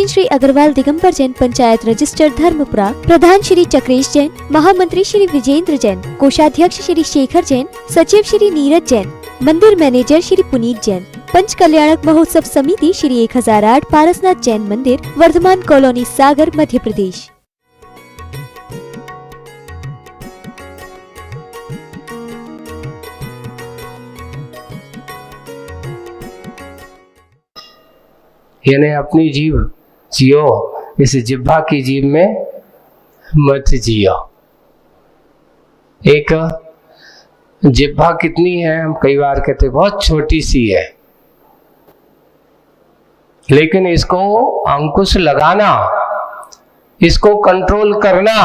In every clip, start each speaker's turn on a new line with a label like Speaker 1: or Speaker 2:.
Speaker 1: Sachin Shri Agarwal Digambar Jain panchayat register Dharampura, प्रधान श्री चक्रेश जैन, महामंत्री श्री विजेंद्र जैन, कोषाध्यक्ष श्री शेखर जैन, सचिव श्री नीरज जैन, मंदिर मैनेजर श्री पुनीत जैन, पंच कल्याणक महोत्सव समिति श्री 1008 पारसनाथ जैन मंदिर, वर्धमान कॉलोनी, सागर, मध्य प्रदेश।
Speaker 2: यानी अपनी जीव जियो, इस जिह्वा की जीव में मत जियो। एक जिह्वा कितनी है, हम कई बार कहते बहुत छोटी सी है, लेकिन इसको अंकुश लगाना, इसको कंट्रोल करना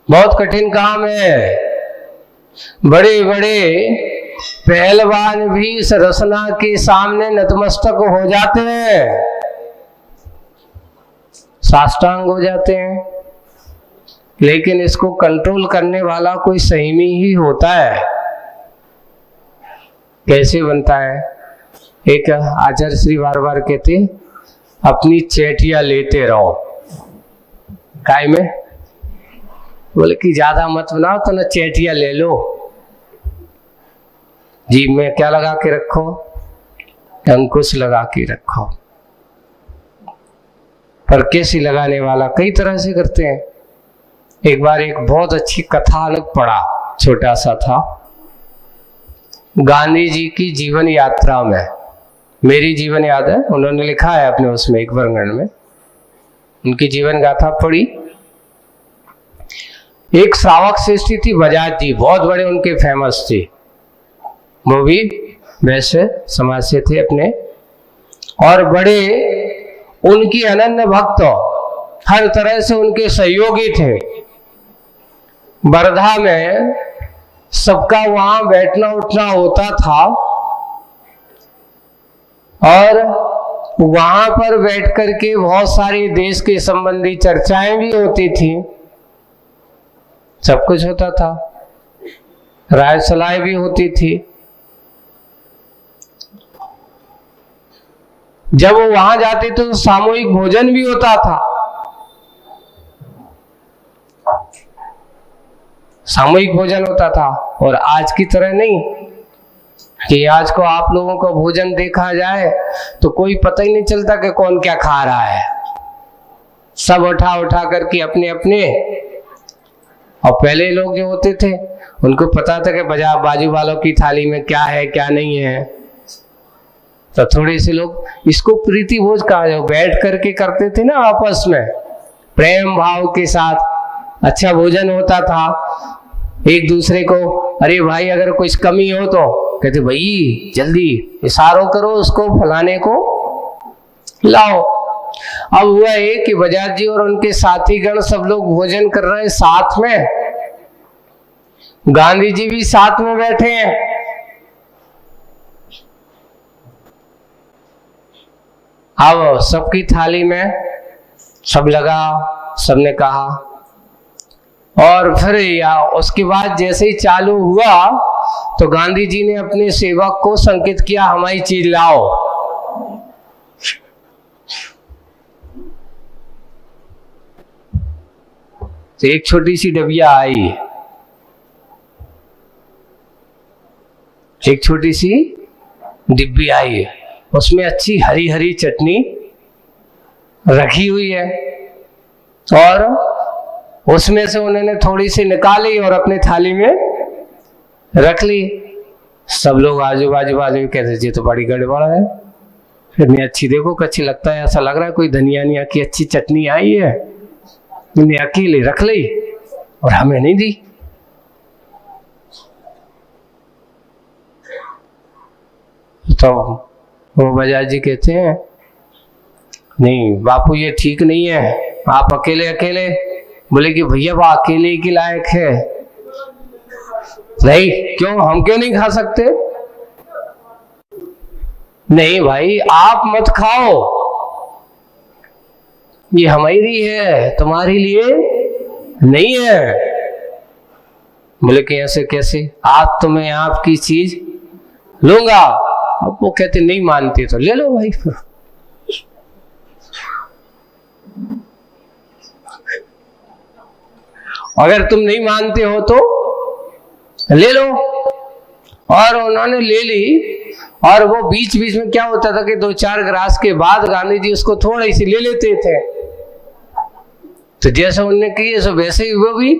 Speaker 2: बहुत कठिन काम है। बड़े बड़े पहलवान भी इस रसना के सामने नतमस्तक हो जाते हैं, साष्टांग हो जाते हैं, लेकिन इसको कंट्रोल करने वाला कोई संयमी ही होता है। कैसे बनता है? एक आचार्य श्री बार बार कहते, अपनी चेटिया लेते रहो। काय में? बोले कि ज्यादा मत बनाओ तो ना चेटिया ले लो। जीभ में क्या लगा के रखो? अंकुश लगा के रखो। पर कैसे लगाने वाला कई तरह से करते हैं। एक बार एक बहुत अच्छी कथानक पढ़ा, छोटा सा था, गांधी जी की जीवन यात्रा में। मेरी जीवन याद है, उन्होंने लिखा है अपने उसमें एक वर्णन में, उनकी जीवन गाथा पढ़ी। एक श्रावक श्रेष्ठी थी बजाज जी, बहुत बड़े उनके फेमस थे, वो भी वैसे समाज से थे अपने, और बड़े उनकी अनन्य भक्त, हर तरह से उनके सहयोगी थे। वर्धा में सबका वहां बैठना उठना होता था, और वहां पर बैठ करके बहुत सारी देश के संबंधी चर्चाएं भी होती थी, सब कुछ होता था, राय सलाह भी होती थी। जब वो वहां जाते तो सामूहिक भोजन भी होता था, सामूहिक भोजन होता था। और आज की तरह नहीं कि आज को आप लोगों को भोजन देखा जाए तो कोई पता ही नहीं चलता कि कौन क्या खा रहा है, सब उठा उठा करके अपने अपने। और पहले लोग जो होते थे उनको पता था कि बाजू वालों की थाली में क्या है क्या नहीं है, तो थोड़े से लोग इसको प्रीति भोज कहा, जो बैठ करके करते थे ना आपस में प्रेम भाव के साथ, अच्छा भोजन होता था। एक दूसरे को, अरे भाई अगर कुछ कमी हो तो कहते भाई जल्दी इशारों करो उसको फलाने को लाओ। अब हुआ है कि बजाज जी और उनके साथीगण सब लोग भोजन कर रहे हैं साथ में, गांधी जी भी साथ में बैठे हैं। अब सबकी थाली में सब लगा, सबने कहा, और फिर या उसके बाद जैसे ही चालू हुआ तो गांधी जी ने अपने सेवक को संकेत किया, हमारी चीज लाओ। तो एक छोटी सी डबिया आई, एक छोटी सी डिब्बी आई, उसमें अच्छी हरी हरी चटनी रखी हुई है, और उसमें से उन्होंने थोड़ी सी निकाली और अपने थाली में रख ली। सब लोग आजू बाजू वाले कहते जी तो बड़ी गड़बड़ है, इतनी अच्छी, देखो कच्ची लगता है, ऐसा लग रहा है कोई धनिया निया की अच्छी चटनी आई है, इन्हें अकेले रख ली और हमें नहीं दी। तो वो बजाज जी कहते हैं, नहीं बापू ये ठीक नहीं है, आप अकेले अकेले। बोले कि भैया वो अकेले ही के लायक है। नहीं क्यों, हम क्यों नहीं खा सकते? नहीं भाई आप मत खाओ, ये हमारी है, तुम्हारे लिए नहीं है। बोले कि ऐसे कैसे, आज तो मैं आपकी चीज लूंगा। अब वो कहते नहीं मानते तो ले लो भाई। फिर अगर तुम नहीं मानते हो तो ले लो। और उन्होंने ले ली। और वो बीच बीच में क्या होता था कि 2-4 ग्रास के बाद गांधी जी उसको थोड़ी सी ले लेते थे। तो जैसे उनने किए सो वैसे ही वो भी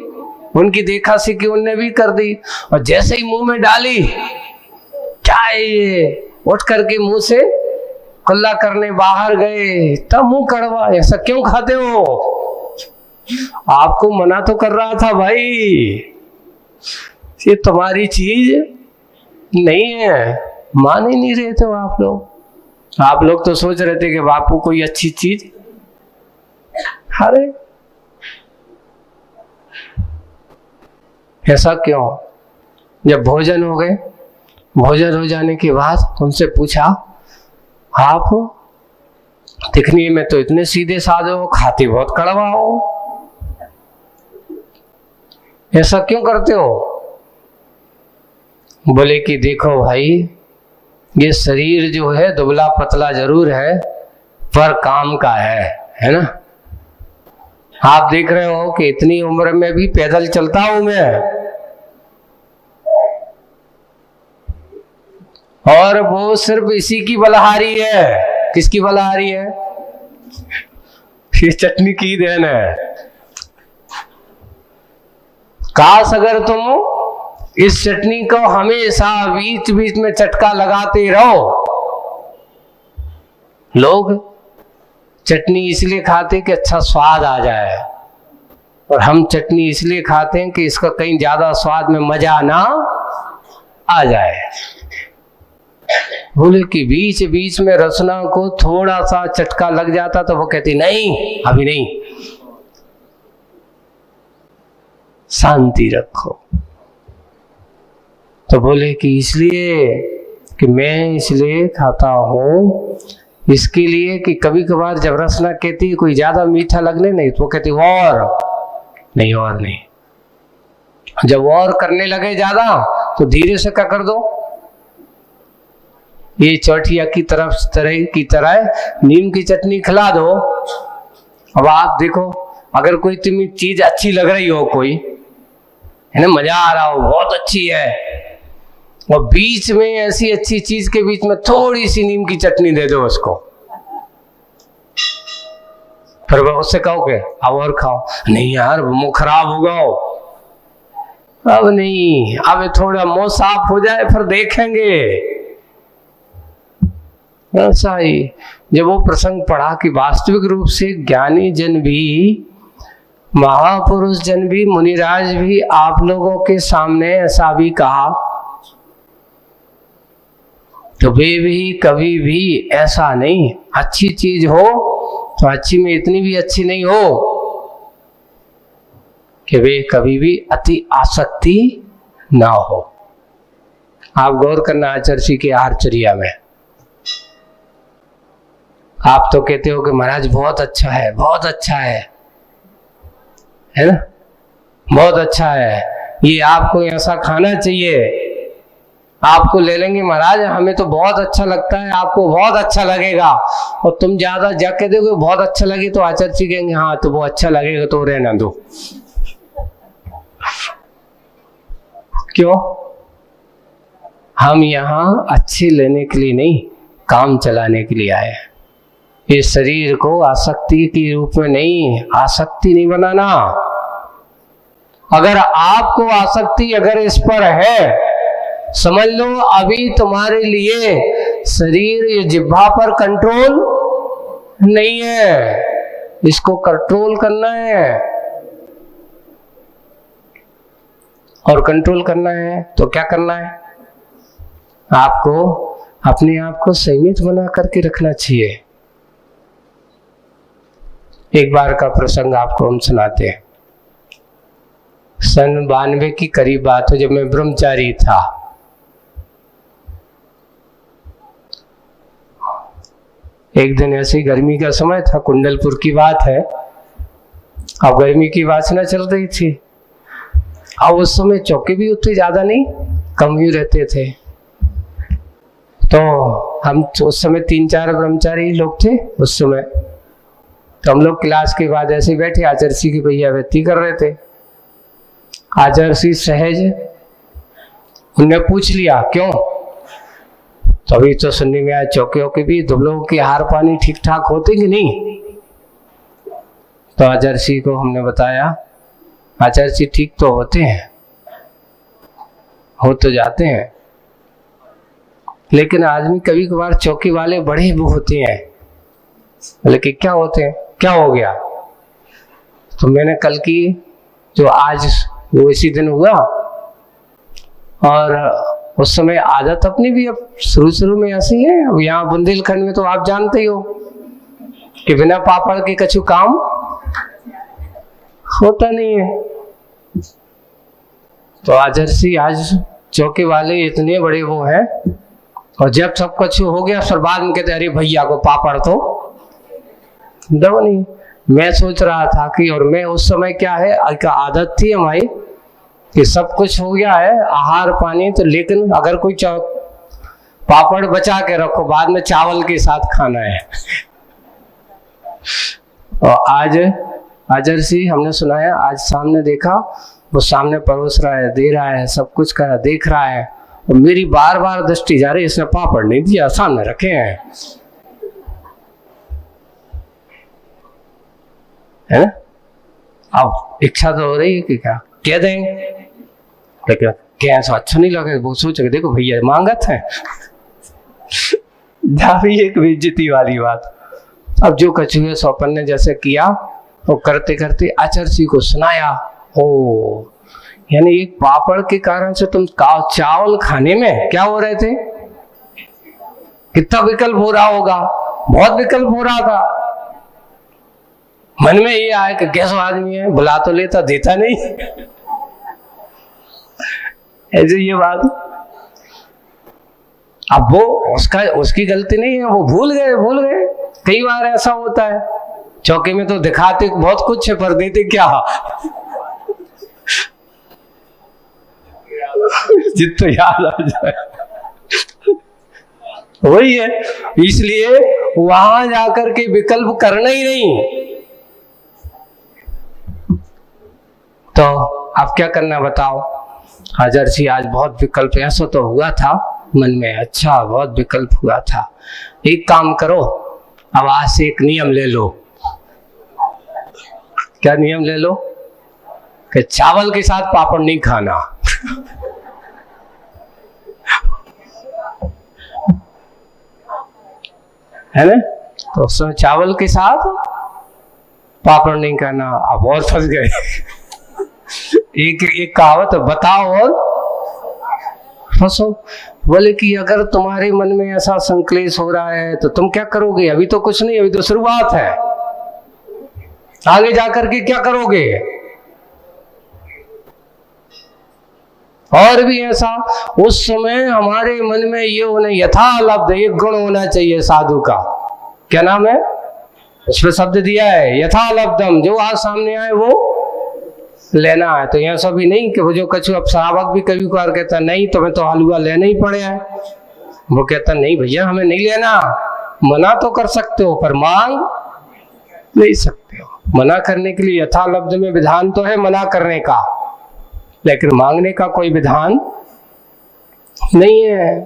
Speaker 2: उनकी देखा सीखी उनने भी कर दी। और जैसे ही मुंह में डाली, क्या है ये, उठ करके मुंह से कुल्ला करने बाहर गए। तब मुंह कड़वा, ऐसा क्यों खाते हो? आपको मना तो कर रहा था भाई, ये तुम्हारी चीज नहीं है। मान ही नहीं रहे थे आप लोग। आप लोग तो सोच रहे थे कि बापू कोई अच्छी चीज। अरे ऐसा क्यों? जब भोजन हो गए, भोजन हो जाने के बाद उनसे पूछा, आप दिखने में तो इतने सीधे साधे हो, खाते बहुत कड़वा हो, ऐसा क्यों करते हो? बोले कि देखो भाई, ये शरीर जो है दुबला पतला जरूर है पर काम का है ना। आप देख रहे हो कि इतनी उम्र में भी पैदल चलता हूं मैं, और वो सिर्फ इसी की बलहारी है। किसकी बलहारी है? ये चटनी की देन है। काश अगर तुम इस चटनी को हमेशा बीच बीच में चटका लगाते रहो। लोग चटनी इसलिए खाते कि अच्छा स्वाद आ जाए, और हम चटनी इसलिए खाते हैं कि इसका कहीं ज्यादा स्वाद में मजा ना आ जाए। बोले कि बीच बीच में रसना को थोड़ा सा चटका लग जाता तो वो कहती नहीं, अभी नहीं, शांति रखो। तो बोले कि इसलिए कि मैं इसलिए खाता हूं, इसके लिए कि कभी कभार जब रसना कहती है कोई ज्यादा मीठा लगने नहीं, तो वो कहती और नहीं, और नहीं। जब और करने लगे ज्यादा तो धीरे से क्या कर दो, ये चौटिया की तरह नीम की चटनी खिला दो। अब आप देखो, अगर कोई तुम्हें चीज अच्छी लग रही हो, कोई है ना, मजा आ रहा हो, बहुत अच्छी है, और बीच में ऐसी अच्छी चीज के बीच में थोड़ी सी नीम की चटनी दे दो उसको, फिर वह उससे कहोगे अब और खाओ, नहीं यार मुंह खराब होगा, अब नहीं, अब थोड़ा मुंह साफ हो जाए फिर देखेंगे। ऐसा ही जब वो प्रसंग पढ़ा कि वास्तविक रूप से ज्ञानी जन भी, महापुरुष जन भी, मुनिराज भी आप लोगों के सामने ऐसा भी कहा, तो वे भी कभी भी ऐसा नहीं, अच्छी चीज हो तो अच्छी में इतनी भी अच्छी नहीं हो कि वे कभी भी अति आसक्ति ना हो। आप गौर करना आचर्षी के आहारचर्या में, आप तो कहते हो कि महाराज बहुत अच्छा है, बहुत अच्छा है ना, बहुत अच्छा है, ये आपको ऐसा खाना चाहिए। आपको ले लेंगे महाराज, हमें तो बहुत अच्छा लगता है, आपको बहुत अच्छा लगेगा, और तुम ज्यादा जाके देखो बहुत अच्छा लगे तो आचार्य कहेंगे हाँ तो वो अच्छा लगेगा तो रहना दो। क्यों? हम यहाँ अच्छे लेने के लिए नहीं, काम चलाने के लिए आए। इस शरीर को आसक्ति के रूप में नहीं, आसक्ति नहीं बनाना। अगर आपको आसक्ति अगर इस पर है, समझ लो अभी तुम्हारे लिए शरीर ये जिह्वा पर कंट्रोल नहीं है, इसको कंट्रोल करना है। और कंट्रोल करना है तो क्या करना है? आपको अपने आप को संयमित बना करके रखना चाहिए। एक बार का प्रसंग आपको हम सुनाते हैं। सन 92 की करीब बात हो, जब मैं ब्रह्मचारी था। एक दिन ऐसी गर्मी का समय था, कुंडलपुर की बात है। अब गर्मी की वासना चल रही थी। अब उस समय चौके भी उतने ज्यादा नहीं, कम ही रहते थे। तो हम उस समय 3-4 ब्रह्मचारी लोग थे उस समय। तो हम लोग क्लास के बाद ऐसे बैठे, आचर्षी की भैया व्यक्ति कर रहे थे। आचर्षि सहज उनने पूछ लिया क्यों? तभी तो सुनने में आया चौकियों के भी दुबलों के आहार पानी ठीक ठाक होते कि नहीं? तो आचर्षि को हमने बताया आचर्षि ठीक तो होते हैं, हो तो जाते हैं, लेकिन आदमी कभी कभार चौकी वाले बड़े भी होते हैं। लेकिन क्या होते हैं, क्या हो गया? तो मैंने कल की जो आज वो इसी दिन हुआ, और उस समय आदत अपनी भी अब शुरू में ऐसी है। अब यहाँ बुंदेलखंड में तो आप जानते ही हो कि बिना पापड़ के कछु काम होता नहीं है। तो आचर्षि आज चौके वाले इतने बड़े वो हैं, और जब सब कुछ हो गया फिर बाद में कहते अरे भैया को पापड़ तो दो नहीं। मैं सोच रहा था कि, और मैं उस समय क्या है आदत थी हमारी कि सब कुछ हो गया है आहार पानी तो, लेकिन अगर कोई पापड़ बचा के रखो बाद में चावल के साथ खाना है। और आज आचर्षि हमने सुनाया, आज सामने देखा वो सामने परोस रहा है, दे रहा है, सब कुछ कर देख रहा है, और मेरी बार बार दृष्टि जा रही, इसने पापड़ नहीं दिया, सामने रखे हैं, है ना? अब इच्छा तो हो रही है कि क्या कह दें, लेकिन क्या ऐसा अच्छा नहीं लगे। वो सोच के देखो भैया मांगत है एक बेइज्जती वाली बात। अब जो कछुए सौपन ने जैसे किया वो करते करते आचर्षि को सुनाया। ओ यानी एक पापड़ के कारण से तुम चावल खाने में क्या हो रहे थे, कितना विकल्प हो रहा होगा, बहुत विकल्प हो रहा था। मन में ये आया कि कैसा आदमी है, बुला तो लेता देता नहीं ऐसे ये बात। अब वो उसकी गलती नहीं है, वो भूल गए। कई बार ऐसा होता है, चौके में तो दिखाते बहुत कुछ है पर देते क्या जितना याद आ जाए वही है। इसलिए वहां जाकर के विकल्प करना ही नहीं। तो अब क्या करना बताओ? आचर्षि आज बहुत विकल्प ऐसा तो हुआ था मन में, अच्छा बहुत विकल्प हुआ था। एक काम करो, अब आज से एक नियम ले लो। क्या नियम ले लो? कि चावल के साथ पापड़ नहीं खाना है ना? तो उसमें चावल के साथ पापड़ नहीं खाना। अब और फंस गए एक कहावत बताओ और फंसो। बोले कि अगर तुम्हारे मन में ऐसा संक्लेश हो रहा है तो तुम क्या करोगे? अभी तो कुछ नहीं, अभी तो शुरुआत है, आगे जाकर के क्या करोगे? और भी ऐसा उस समय हमारे मन में ये होना, यथालब्ध एक गुण होना चाहिए साधु का। क्या नाम है? उसमें शब्द दिया है यथालब्धम, जो आज सामने आए वो लेना है। तो यहाँ सब ही नहीं कि वो जो कछु, अब श्रावक भी कभी कभार कहता नहीं तुम्हें तो हलवा लेना ही पड़े है। वो कहता नहीं भैया हमें नहीं लेना। मना तो कर सकते हो पर मांग नहीं सकते हो। मना करने के लिए यथालब्ध में विधान तो है मना करने का, लेकिन मांगने का कोई विधान नहीं है।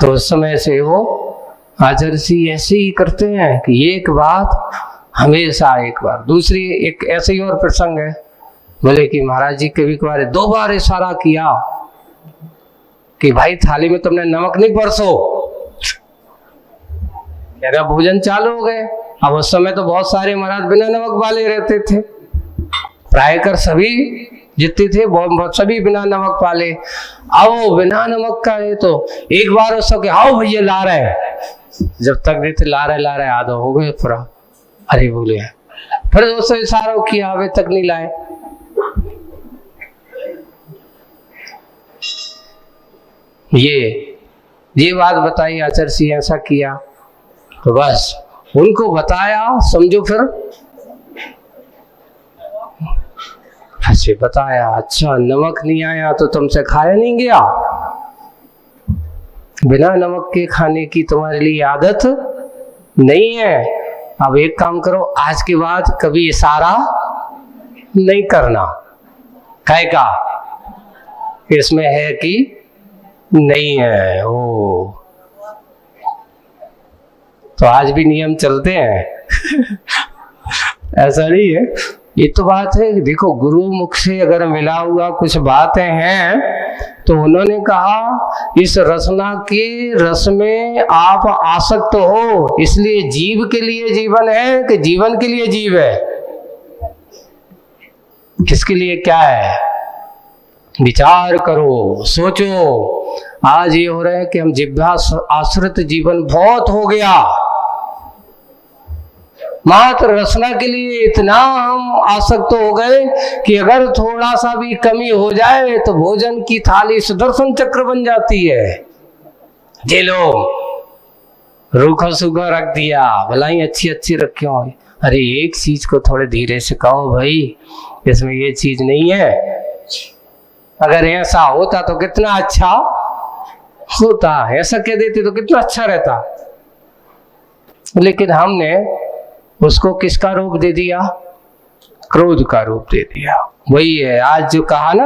Speaker 2: तो उस समय से वो आचर्षि ऐसे ही करते हैं कि एक बात हमेशा, एक बार दूसरी, एक ऐसे ही और प्रसंग है। बोले कि महाराज जी कभी कभार 2 बार इशारा किया कि भाई थाली में तुमने नमक नहीं परसो, मेरा भोजन चालू हो गए। अब उस समय तो बहुत सारे महाराज बिना नमक वाले रहते थे, प्रायकर सभी जितने थे सभी बिना नमक वाले। आओ बिना नमक का है तो एक बार उस सबके आओ भैया ला रहे, जब तक देते ला रहे आधा हो गए पूरा। अरे बोले फिर दोस्तों इशारा किया, अभी तक नहीं लाए। ये बात बताई आचर्षि ऐसा किया, तो बस उनको बताया, समझो फिर ऐसे बताया। अच्छा नमक नहीं आया तो तुमसे खाया नहीं गया, बिना नमक के खाने की तुम्हारे लिए आदत नहीं है। अब एक काम करो, आज के बाद कभी इशारा नहीं करना, काय का इसमें है कि नहीं है। ओ तो आज भी नियम चलते हैं ऐसा नहीं है। ये तो बात है, देखो गुरु मुख से अगर मिला हुआ कुछ बातें हैं तो उन्होंने कहा इस रसना के रस में आप आसक्त हो, इसलिए जीव के लिए जीवन है कि जीवन के लिए जीव है? किसके लिए क्या है? विचार करो, सोचो। आज ये हो रहा है कि हम जिह्वा आश्रित जीवन बहुत हो गया, मात्र रसना के लिए इतना हम आसक्त हो गए कि अगर थोड़ा सा भी कमी हो जाए तो भोजन की थाली सुदर्शन चक्र बन जाती है। जे लो रूखा सूखा रख दिया, भलाई अच्छी अच्छी रखे हो। अरे एक चीज को थोड़े धीरे से कहो भाई, इसमें ये चीज नहीं है। अगर ऐसा होता तो कितना अच्छा होता, ऐसा कह देते तो कितना अच्छा रहता। लेकिन हमने उसको किसका रूप दे दिया? क्रोध का रूप दे दिया। वही है आज जो कहा ना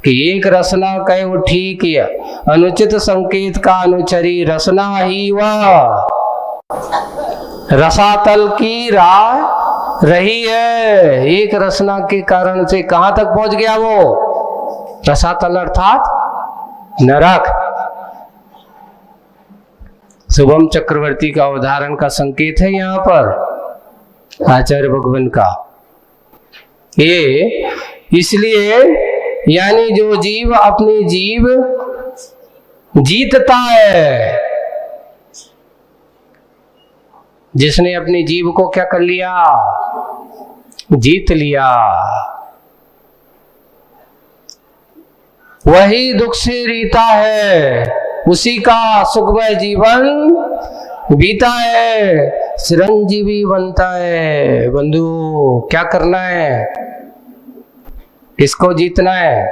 Speaker 2: कि एक रसना कहे वो ठीक है, अनुचित संकेत का अनुचरी रसना ही वह रसातल की राह रही है। एक रसना के कारण से कहां तक पहुंच गया वो? रसातल अर्थात नरक। शुभम चक्रवर्ती का उदाहरण का संकेत है यहाँ पर आचार्य भगवान का। ये इसलिए यानी जो जीव अपनी जीव जीतता है, जिसने अपनी जीव को क्या कर लिया? जीत लिया, वही दुख से रीता है, उसी का सुखमय जीवन बीता है, चिरंजीवी बनता है। बंधु क्या करना है? किसको जीतना है?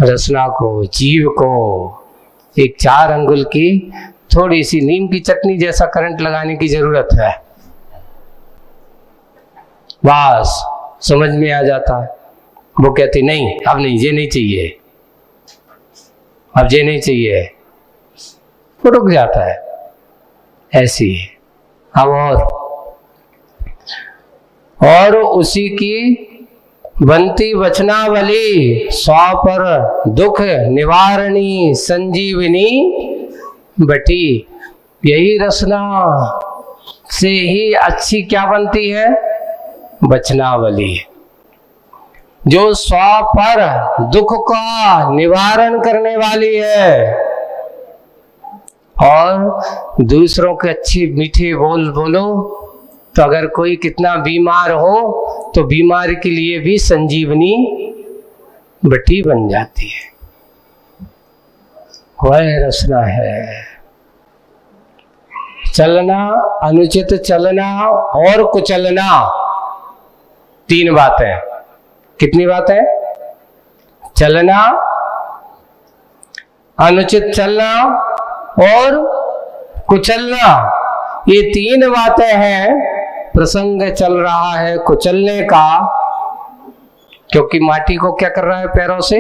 Speaker 2: रसना को, जीव को। एक 4 अंगुल की थोड़ी सी नीम की चटनी जैसा करंट लगाने की जरूरत है, बस समझ में आ जाता है। वो कहती नहीं, अब नहीं, ये नहीं चाहिए, अब ये नहीं चाहिए, वो रुक जाता है। ऐसी है अब और उसी की बनती वचनावली, सौ पर दुख निवारणी संजीवनी बटी। यही रसना से ही अच्छी क्या बनती है? वचनावली, जो सौ पर दुख का निवारण करने वाली है। और दूसरों के अच्छी मीठे बोल बोलो तो अगर कोई कितना बीमार हो तो बीमार के लिए भी संजीवनी बटी बन जाती है। वह रसना है। चलना, अनुचित चलना और कुचलना, 3 बातें। कितनी बातें? चलना, अनुचित चलना और कुचलना, ये 3 बातें हैं। प्रसंग चल रहा है कुचलने का, क्योंकि माटी को क्या कर रहा है? पैरों से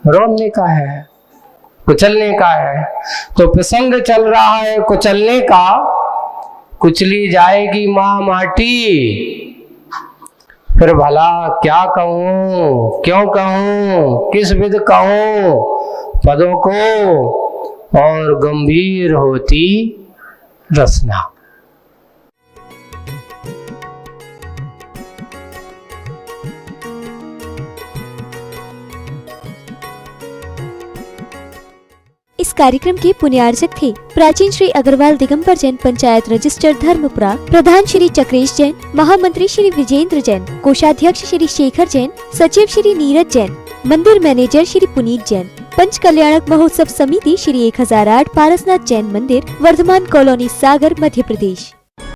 Speaker 2: रोनने का है, कुचलने का है। तो प्रसंग चल रहा है कुचलने का। कुचली जाएगी माँ माटी, फिर भला क्या कहूं, क्यों कहूं, किस विध कहूं पदों को, और गंभीर होती रसना।
Speaker 1: इस कार्यक्रम के पुण्यार्जक थे प्राचीन श्री अग्रवाल दिगंबर जैन पंचायत रजिस्टर धर्मपुरा, प्रधान श्री चक्रेश जैन, महामंत्री श्री विजेंद्र जैन, कोषाध्यक्ष श्री शेखर जैन, सचिव श्री नीरज जैन, मंदिर मैनेजर श्री पुनीत जैन, पंच कल्याणक महोत्सव समिति श्री 1008 पारसनाथ जैन मंदिर, वर्धमान कॉलोनी, सागर, मध्य प्रदेश।